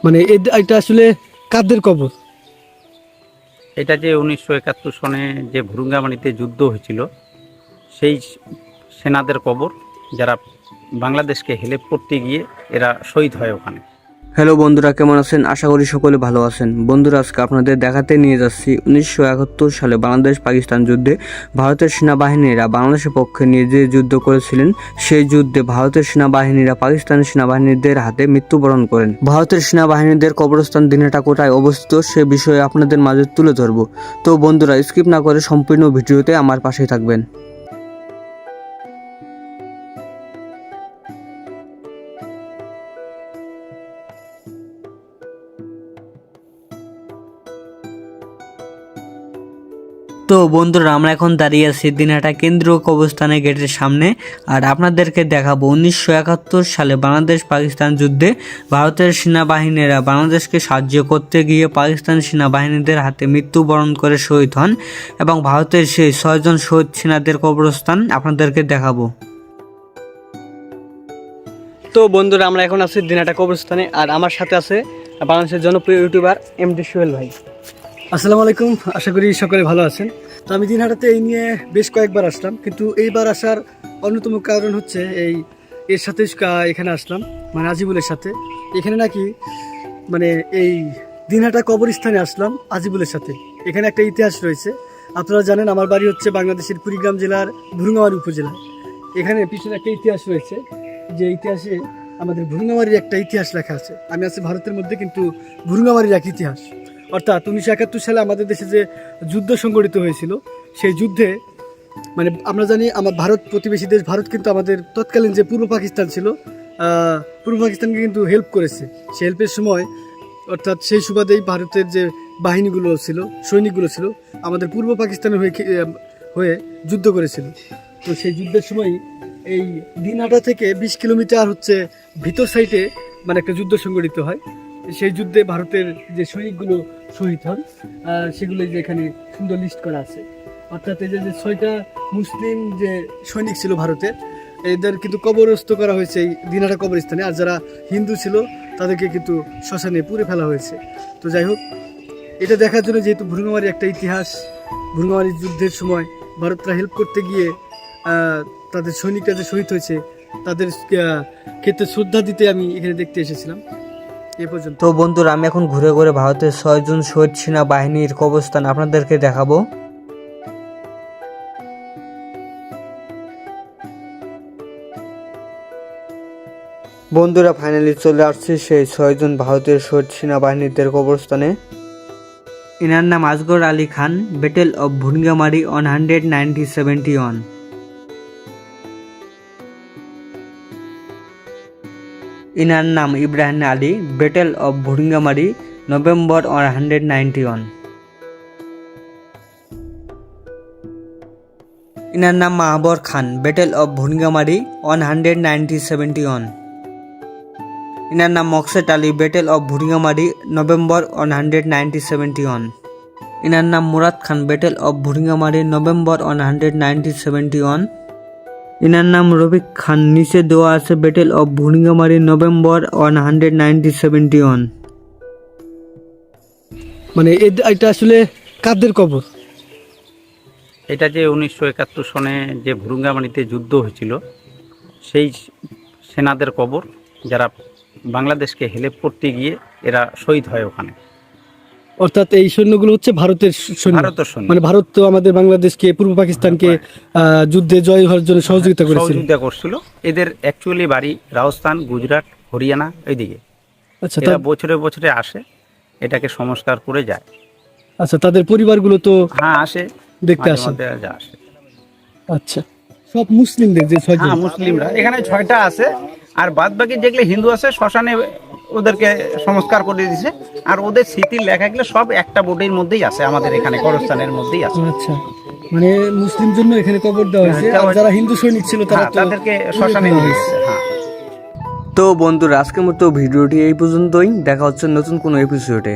মানে এটা আসলে কাদের কবর? এটা যে 1971 সনে যে ভুরুঙ্গামাটিতে যুদ্ধ হয়েছিল সেই সেনাদের কবর, যারা বাংলাদেশকে হেল্প করতে গিয়ে এরা শহীদ হয় ওখানে। হ্যালো বন্ধুরা, কেমন আছেন? আশা করি সকলে ভালো আছেন। বন্ধুরা, আজকে আপনাদের দেখাতে নিয়ে যাচ্ছি 1971 সালে বাংলাদেশ পাকিস্তান যুদ্ধে ভারতের সেনাবাহিনীরা বাংলাদেশের পক্ষে নিয়ে যে যুদ্ধ করেছিলেন, সেই যুদ্ধে ভারতের সেনাবাহিনীরা পাকিস্তানি সেনাবাহিনীদের হাতে মৃত্যুবরণ করেন। ভারতের সেনাবাহিনীদের কবরস্থান দিনাটা কোথায় অবস্থিত সে বিষয়ে আপনাদের মাঝে তুলে ধরব। তো বন্ধুরা, স্কিপ না করে সম্পূর্ণ ভিডিওতে আমার পাশেই থাকবেন। তো বন্ধুরা, আমরা এখন দাঁড়িয়ে আছি দিনহাটা কেন্দ্রীয় কবরস্থানের গেটের সামনে। আর আপনাদেরকে দেখাবো 1971 সালে বাংলাদেশ পাকিস্তান যুদ্ধে ভারতের সেনাবাহিনীরা বাংলাদেশকে সাহায্য করতে গিয়ে পাকিস্তান সেনাবাহিনীদের হাতে মৃত্যুবরণ করে শহীদ হন এবং ভারতের সেই 6 জন শহীদ সেনাদের কবরস্থান আপনাদেরকে দেখাবো। তো বন্ধুরা, আমরা এখন আছি দিনহাটা কবরস্থানে আর আমার সাথে আছে বাংলাদেশের জনপ্রিয় ইউটিউবার এমডি সোহেল ভাই। আসসালামু আলাইকুম, আশা করি সকলে ভালো আছেন। তো আমি দিনহাটাতে এই নিয়ে বেশ কয়েকবার আসলাম, কিন্তু এইবার আসার অন্যতম কারণ হচ্ছে এর সাথে এখানে আসলাম, মানে আজিবুলের সাথে। এখানে নাকি মানে এই দিনহাটা কবরস্থানে আসলাম আজিবুলের সাথে। এখানে একটা ইতিহাস রয়েছে। আপনারা জানেন আমার বাড়ি হচ্ছে বাংলাদেশের কুড়িগ্রাম জেলার ভুরুঙ্গামারী উপজেলা। এখানে পিছনে একটা ইতিহাস রয়েছে, যে ইতিহাসে আমাদের ভুরুঙ্গামারীর একটা ইতিহাস লেখা আছে। আমি আছি ভারতের মধ্যে, কিন্তু ভুরুঙ্গামারীর এক ইতিহাস। অর্থাৎ 1971 সালে আমাদের দেশে যে যুদ্ধ সংঘটিত হয়েছিল, সেই যুদ্ধে মানে আমরা জানি আমার ভারত প্রতিবেশী দেশ ভারত কিন্তু আমাদের তৎকালীন যে পূর্ব পাকিস্তান ছিল, পূর্ব পাকিস্তানকে কিন্তু হেল্প করেছে। সেই হেল্পের সময় অর্থাৎ সেই সুবাদেই ভারতের যে বাহিনীগুলো ছিল, সৈনিকগুলো ছিল, আমাদের পূর্ব পাকিস্তানের হয়ে যুদ্ধ করেছিল। তো সেই যুদ্ধের সময় এই দিনহাটা থেকে 20 কিলোমিটার হচ্ছে ভিতর সাইডে মানে একটা যুদ্ধ সংঘটিত হয়। সেই যুদ্ধে ভারতের যে সৈনিকগুলো শহীদ হন, সেগুলো যে এখানে সুন্দর লিস্ট করা আছে। অর্থাৎ এই যে 6টা মুসলিম যে সৈনিক ছিল ভারতের, এদের কিন্তু কবরস্থ করা হয়েছে এই দিনহাটা কবরস্থানে। আর যারা হিন্দু ছিল তাদেরকে কিন্তু শ্মশানে পুড়ে ফেলা হয়েছে। তো যাই হোক, এটা দেখার জন্য, যেহেতু ভুরুঙ্গামারীর একটা ইতিহাস, ভুরুঙ্গামারী যুদ্ধের সময় ভারতরা হেল্প করতে গিয়ে তাদের সৈনিকরা যে শহীদ হয়েছে তাদের ক্ষেত্রে শ্রদ্ধা দিতে আমি এখানে দেখতে এসেছিলাম। এ পর্যন্ত। তো বন্ধুরা, আমি এখন ঘুরে ঘুরে ভারতের 6 জন শহীদ সেনাবাহিনীর কবরস্থান আপনাদেরকে দেখাবো। বন্ধুরা, ফাইনালি চলে আসছে সেই 6 জন ভারতের শহীদ সেনাবাহিনীদের কবরস্থানে। এনার নাম Asgar Ali Khan, battle of Bhurungamari on 190-71। ইনার নাম Ibrahim Ali, battle of Bhurungamari November on 191। ইনার নাম Mahbar Khan, battle of Bhurungamari on 190-71। ইনার নাম Moksed Ali, battle of Bhurungamari November on 190-71। ইনার নাম Murad Khan, battle of Bhurungamari November on 190-71। ইনার নাম রফিক খান, নিচে দেওয়া আছে battle of Bhurungamari November on 190-71। মানে এটা আসলে কাদের কবর? এটা যে 1971 সনে যে ভুরুঙ্গামাটিতে যুদ্ধ হয়েছিল সেই সেনাদের কবর, যারা বাংলাদেশকে হেল্প করতে গিয়ে এরা শহীদ হয় ওখানে। অর্থাৎ এই সৈন্যগুলো হচ্ছে ভারতের সৈন্য। ভারতের সৈন্য। মানে ভারত তো আমাদের বাংলাদেশকে, পূর্ব পাকিস্তানকে যুদ্ধে জয় হওয়ার জন্য সহযোগিতা করছিল। এদের অ্যাকচুয়ালি বাড়ি রাজস্থান, গুজরাট, হরিয়ানা এইদিকে। আচ্ছা, এরা বছরে বছরে আসে, এটাকে সংস্কার করে যায়। আচ্ছা, তাদের পরিবারগুলো তো আসে, দেখতে আসে। আচ্ছা, সব মুসলিমদের যে 6 জন? মুসলিমরা এখানে 6টা আছে, আর বাদ বাকি যেগুলো হিন্দু আছে শ্মশানে ওদেরকে সংস্কার করে দিয়েছে। আর ওদের স্মৃতির লেখাগুলো সব একটা বোর্ডের মধ্যেই আছে, আমাদের এখানে কবরস্থানের মধ্যেই আছে। আচ্ছা, মানে মুসলিম জন্য এখানে কবর দেওয়া হয়েছে, আর যারা হিন্দু সৈনিক ছিল তাদেরকে শ্মশানে নিয়ে গেছে। তো বন্ধুরা, আজকের মতো ভিডিওটি এই পর্যন্তই। দেখা হচ্ছে নতুন কোনো এপিসোডে।